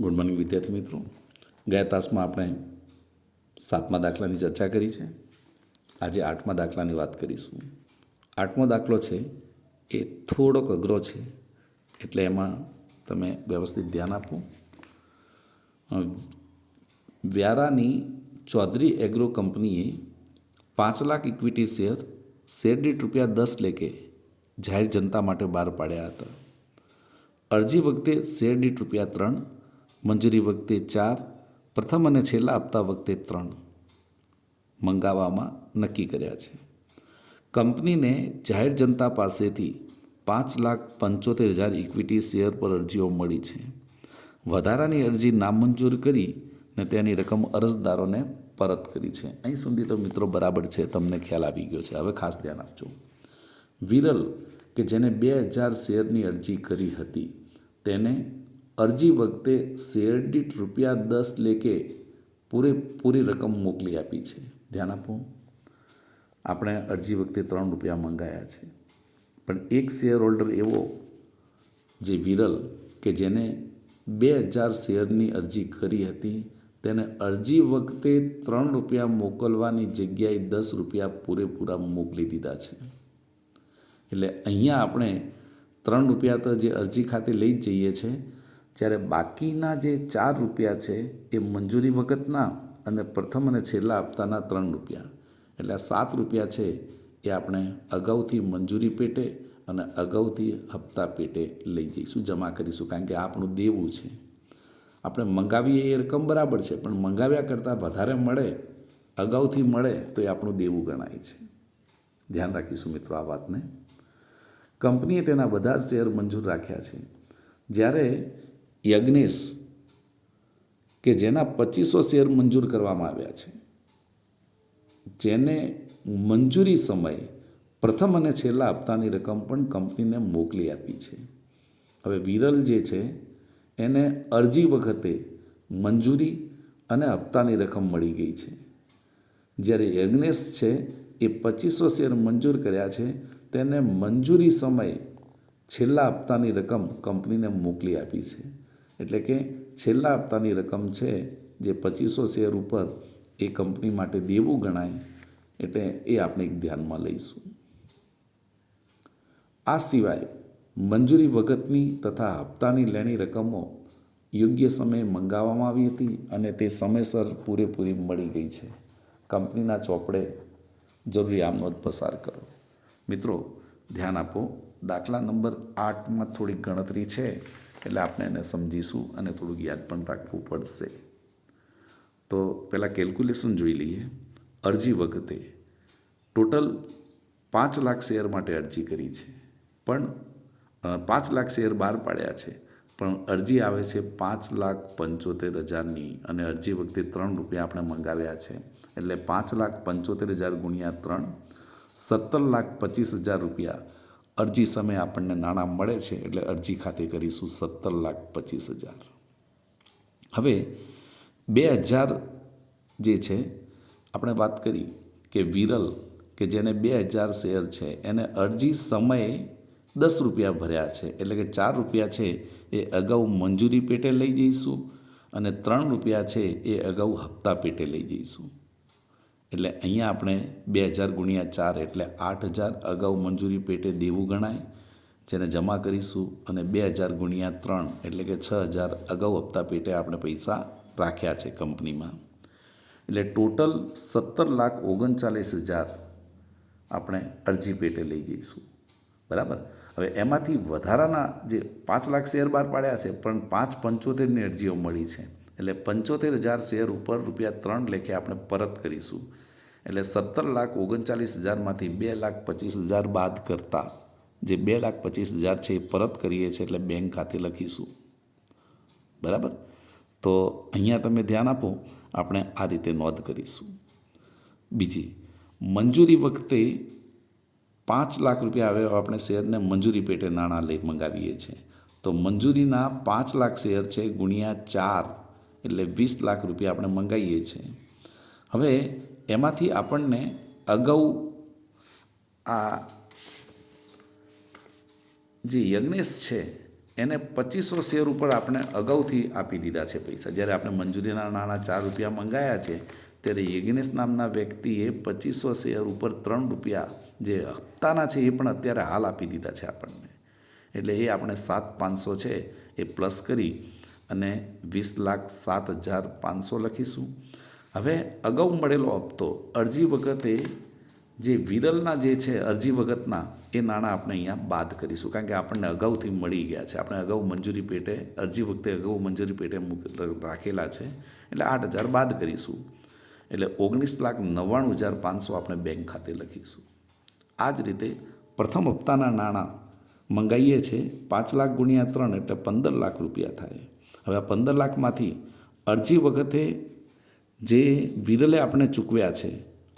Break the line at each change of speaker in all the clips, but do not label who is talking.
Good morning વિદ્યાર્થી મિત્રો। ગયા તાસમાં આપણે 7મા દાખલાની ચર્ચા કરી છે। આજે 8મા દાખલાની વાત કરીશું। 8મો દાખલો છે એ થોડોક અઘરો છે, એટલે એમાં તમે વ્યવસ્થિત ધ્યાન આપો। વ્યારાની ચૌધરી એગ્રો કંપનીએ 5 લાખ ઇક્વિટી શેર દીઠ ₹10 લેખે જાહેર જનતા માટે બહાર પાડ્યા હતા। અરજી વખતે શેર દીઠ ₹3, મંજૂરી વખતે 4, પ્રથમ અને છેલ્લા હપ્તા વખતે 3 મંગાવવામાં નક્કી કર્યા છે। કંપનીને જાહેર જનતા પાસેથી 5,75,000 ઇક્વિટી શેર પર અરજીઓ મળી છે। વધારાની અરજી નામંજૂર કરી ને તેની રકમ અરજદારોને પરત કરી છે। અહીં સુધી તો મિત્રો બરાબર છે, તમને ખ્યાલ આવી ગયો છે। હવે ખાસ ધ્યાન આપજો। વિરલ કે જેને 2,000 શેરની અરજી કરી હતી, તેને અરજી વખતે શેર દીઠ ₹10 લેખે પૂરેપૂરી રકમ મોકલી આપી છે। ધ્યાન આપો, આપણે અરજી વખતે ₹3 મંગાયા છે, પણ એક શેર હોલ્ડર એવો જે વિરલ કે જેને 2,000 શેરની અરજી કરી હતી, તેને અરજી વખતે ₹3 મોકલવાની જગ્યાએ ₹10 પૂરેપૂરા મોકલી દીધા છે। એટલે અહીંયા આપણે ₹3 તો જે અરજી ખાતે લઈ જ જઈએ છીએ, જ્યારે બાકીના જે ₹4 છે એ મંજૂરી વખતના અને પ્રથમ અને છેલ્લા હપ્તાના ₹3, એટલે ₹7 છે એ આપણે અગાઉથી મંજૂરી પેટે અને અગાઉથી હપ્તા પેટે લઈ જઈશું, જમા કરીશું, કારણ કે આપણું દેવું છે। આપણે મંગાવીએ એ રકમ બરાબર છે, પણ મંગાવ્યા કરતાં વધારે મળે, અગાઉથી મળે તો એ આપણું દેવું ગણાય છે। ધ્યાન રાખીશું મિત્રો આ વાતને। કંપનીએ તેના બધા જ શેર મંજૂર રાખ્યા છે, જ્યારે યજ્ઞેશ કે જેના 2500 શેર મંજૂર કરવામાં આવ્યા છે, જેને મંજૂરી સમયે પ્રથમ અને છેલ્લા હપ્તાની રકમ પણ કંપનીને મોકલી આપી છે। હવે વિરલ જે છે એને અરજી વખતે મંજૂરી અને હપ્તાની રકમ મળી ગઈ છે, જ્યારે યજ્ઞેશ છે એ 2500 શેર મંજૂર કર્યા છે, તેને મંજૂરી સમયે છેલ્લા હપ્તાની રકમ કંપનીને મોકલી આપી છે। એટલે કે છેલ્લા હપ્તાની રકમ છે જે 2500 શેર ઉપર એ કંપની માટે દેવું ગણાય, એટલે એ આપણે એક ધ્યાનમાં લઈશું। આ સિવાય મંજૂરી વખતની તથા હપ્તાની લેણી રકમો યોગ્ય સમયે મંગાવવામાં આવી હતી અને તે સમયસર પૂરેપૂરી મળી ગઈ છે। કંપનીના ચોપડે જરૂરી આમ નોંધ પસાર કરો। મિત્રો ધ્યાન આપો, દાખલા નંબર 8માં થોડીક ગણતરી છે, એટલે આપણે એને સમજીશું અને થોડુંક યાદ પણ રાખવું પડશે। તો પહેલાં કેલ્ક્યુલેશન જોઈ લઈએ। અરજી વખતે ટોટલ 5 લાખ શેર માટે અરજી કરી છે, પણ 5 લાખ શેર બહાર પાડ્યા છે, પણ અરજી આવે છે 5,75,000ની અને અરજી વખતે ₹3 આપણે મંગાવ્યા છે, એટલે 5,75,000 ગુણ્યા 3, ₹17,25,000 અરજી સમયે આપણને નાણાં મળે છે, એટલે અરજી ખાતે કરીશું 17,25,000। હવે 2,000 જે છે આપણે વાત કરી કે વિરલ કે જેને 2,000 શેર છે એને અરજી સમયે ₹10 ભર્યા છે, એટલે કે ₹4 છે એ અગાઉ મંજૂરી પેટે લઈ જઈશું અને ₹3 છે એ અગાઉ હપ્તા પેટે લઈ જઈશું। એટલે અહીંયા આપણે 2,000 ગુણ્યા 4 એટલે 8,000 અગાઉ મંજૂરી પેટે દેવું ગણાય, જેને જમા કરીશું, અને 2,000 ગુણ્યા 3 એટલે કે 6,000 અગાઉ હપ્તા પેટે આપણે પૈસા રાખ્યા છે કંપનીમાં, એટલે ટોટલ 17,39,000 આપણે અરજી પેટે લઈ જઈશું, બરાબર। હવે એમાંથી વધારાના જે 5 લાખ શેર બહાર પાડ્યા છે, પણ 5,75,000ની અરજીઓ મળી છે, એટલે 75,000 શેર ઉપર ₹3 લેખે આપણે પરત કરીશું, એટલે 17,39,000માંથી 2,25,000 બાદ કરતાં જે 2,25,000 છે એ પરત કરીએ છીએ, એટલે બેંક ખાતે લખીશું, બરાબર। તો અહીંયા તમે ધ્યાન આપો, આપણે આ રીતે નોંધ કરીશું। બીજી, મંજૂરી વખતે 5 લાખ રૂપિયા આવે આપણે શેરને મંજૂરી પેટે નાણાં લઈ મંગાવીએ છીએ, તો મંજૂરીના 5 લાખ શેર છે ગુણ્યા 4 એટલે 20 લાખ રૂપિયા આપણે મંગાવીએ છીએ। હવે એમાંથી આપણને અગાઉ આ જે યજ્ઞેશ છે એને 2500 શેર ઉપર આપણે અગાઉથી આપી દીધા છે પૈસા. જ્યારે આપણે મંજૂરીના નાણાં 4 રૂપિયા મંગાયા છે ત્યારે યજ્ઞેશ નામના વ્યક્તિએ 2500 શેર ઉપર 3 રૂપિયા જે હપ્તાના છે એ પણ અત્યારે હાલ આપી દીધા છે આપણને. એટલે એ આપણે 7,500 છે એ પ્લસ કરી અને 20,07,500 લખીશું. હવે અગાઉ મળેલો હપ્તો અરજી વખતે જે વિરલના જે છે અરજી વખતના એ નાણાં આપણે અહીંયા બાદ કરીશું, કારણ કે આપણને અગાઉથી મળી ગયા છે. આપણે અગાઉ મંજૂરી પેટે અરજી વખતે અગાઉ મંજૂરી પેટે રાખેલા છે એટલે 8,000 બાદ કરીશું. એટલે 19,99,500 આપણે બેંક ખાતે લખીશું. આ જ રીતે પ્રથમ હપ્તાના નાણાં મંગાવીએ છીએ 5 લાખ ગુણ્યા 3 એટલે 15 લાખ રૂપિયા થાય. હવે આ 15 લાખમાંથી અરજી વખતે જે વિરલે આપણે ચૂકવ્યા છે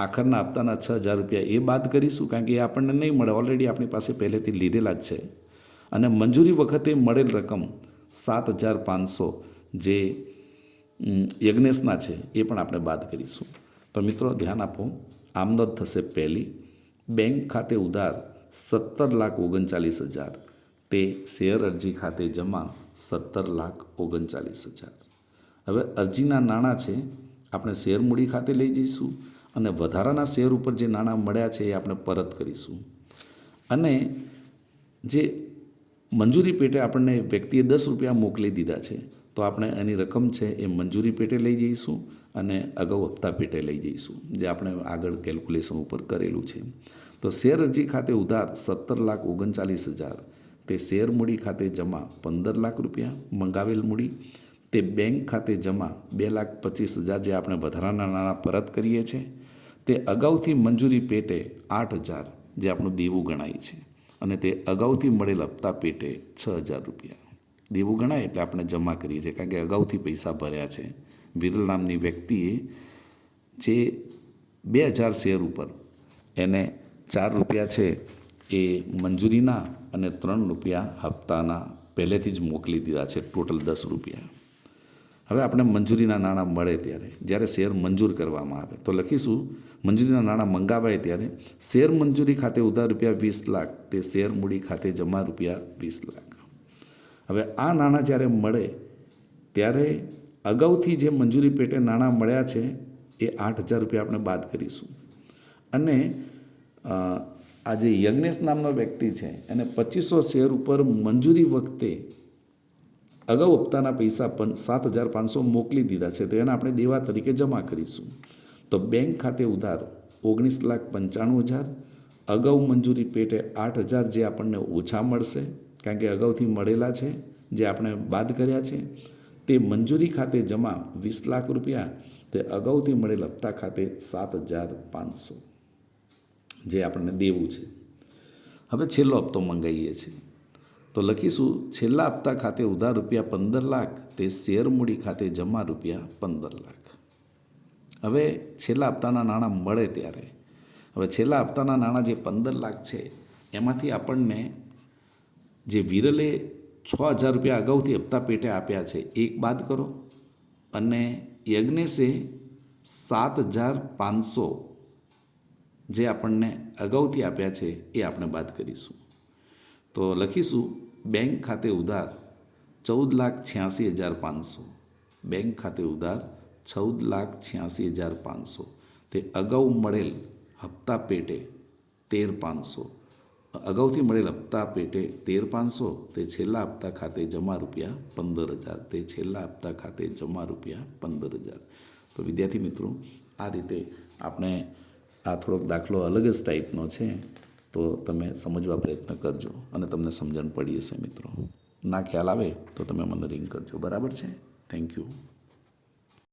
આખરના હપ્તાના 6,000 રૂપિયા એ બાદ કરીશું, કારણ કે એ આપણને નહીં મળે, ઓલરેડી આપણી પાસે પહેલેથી લીધેલા જ છે. અને મંજૂરી વખતે મળેલ રકમ 7,500 જે યજ્ઞેશના છે એ પણ આપણે બાદ કરીશું. તો મિત્રો ધ્યાન આપો, આમદોદ થશે પહેલી. બેંક ખાતે ઉધાર 17,39,000 તે શેર અરજી ખાતે જમા 17,39,000. હવે અરજીના નાણાં છે આપણે શેર મૂડી ખાતે લઈ જઈશું અને વધારાના શેર ઉપર જે નાણાં મળ્યા છે એ આપણે પરત કરીશું. અને જે મંજૂરી પેટે આપણને વ્યક્તિએ 10 રૂપિયા મોકલી દીધા છે તો આપણે એની રકમ છે એ મંજૂરી પેટે લઈ જઈશું અને અગાઉ હપ્તા પેટે લઈ જઈશું, જે આપણે આગળ કેલ્ક્યુલેશન ઉપર કરેલું છે. તો શેર અરજી ખાતે ઉધાર 17,39,000 તે શેર મૂડી ખાતે જમા 15 લાખ રૂપિયા મંગાવેલ મૂડી તે બેંક ખાતે જમા 2,25,000 જે આપણે વધારાના નાણાં પરત કરીએ છીએ તે અગાઉથી મંજૂરી પેટે 8,000 જે આપણું દેવું ગણાય છે અને તે અગાઉથી મળેલ હપ્તા પેટે 6,000 રૂપિયા દેવું ગણાય એટલે આપણે જમા કરીએ છીએ, કારણ કે અગાઉથી પૈસા ભર્યા છે. વિરલ નામની વ્યક્તિએ જે 2,000 શેર ઉપર એને 4 રૂપિયા છે એ મંજૂરીના અને 3 રૂપિયા હપ્તાના પહેલેથી જ મોકલી દીધા છે, ટોટલ 10 રૂપિયા. હવે આપણે મંજૂરીના નાણાં મળે ત્યારે જ્યારે શેર મંજૂર કરવામાં આવે તો લખીશું મંજૂરીના નાણાં મંગાવાય ત્યારે શેર મંજૂરી ખાતે ઉધાર રૂપિયા 20 લાખ તે શેર મૂડી ખાતે જમા રૂપિયા 20 લાખ. હવે આ નાણાં જ્યારે મળે ત્યારે અગાઉથી જે મંજૂરી પેટે નાણાં મળ્યા છે એ 8,000 રૂપિયા આપણે બાદ કરીશું. અને આ જે યજ્ઞેશ નામનો વ્યક્તિ છે એને 2500 શેર ઉપર મંજૂરી વખતે અગાઉ હપ્તાના પૈસા 7,500 મોકલી દીધા છે તો એને આપણે દેવા તરીકે જમા કરીશું. તો બેંક ખાતે ઉધાર 19,95,000 અગાઉ મંજૂરી પેટે 8,000 જે આપણને ઓછા મળશે કારણ કે અગાઉથી મળેલા છે જે આપણે બાદ કર્યા છે તે મંજૂરી ખાતે જમા 20 લાખ રૂપિયા તે અગાઉથી મળેલ હપ્તા ખાતે 7,500 જે આપણને દેવું છે. હવે છેલ્લો હપ્તો મંગાવીએ છીએ તો લખીશું છેલ્લા હપ્તા ખાતે ઉધાર રૂપિયા 15 લાખ તે શેર મૂડી ખાતે જમા રૂપિયા 15 લાખ. હવે છેલ્લા હપ્તાના નાણાં મળે ત્યારે હવે છેલ્લા હપ્તાના નાણાં જે 15 લાખ છે એમાંથી આપણને જે વિરલે 6,000 રૂપિયા અગાઉથી હપ્તા પેટે આપ્યા છે એક બાદ કરો અને યજ્ઞેશે 7,500 જે આપણને અગાઉથી આપ્યા છે એ આપણે બાદ કરીશું. તો લખીશું બેંક ખાતે ઉધાર 14,86,500 બેંક ખાતે ઉધાર 14,86,500 તે અગાઉ મળેલ હપ્તા પેટે 13,500 અગાઉથી મળેલ હપ્તા પેટે 13,500 તે છેલ્લા હપ્તા ખાતે જમા રૂપિયા 15,000 તે છેલ્લા હપ્તા ખાતે જમા રૂપિયા 15,000. તો વિદ્યાર્થી મિત્રો આ રીતે આપણે આ થોડોક દાખલો અલગ જ ટાઈપનો છે તો તમે સમજવા પ્રયત્ન કરજો અને તમને સમજણ પડી હશે મિત્રો. ના ખ્યાલ આવે તો તમે મને રિંગ કરજો. બરાબર છે? Thank you.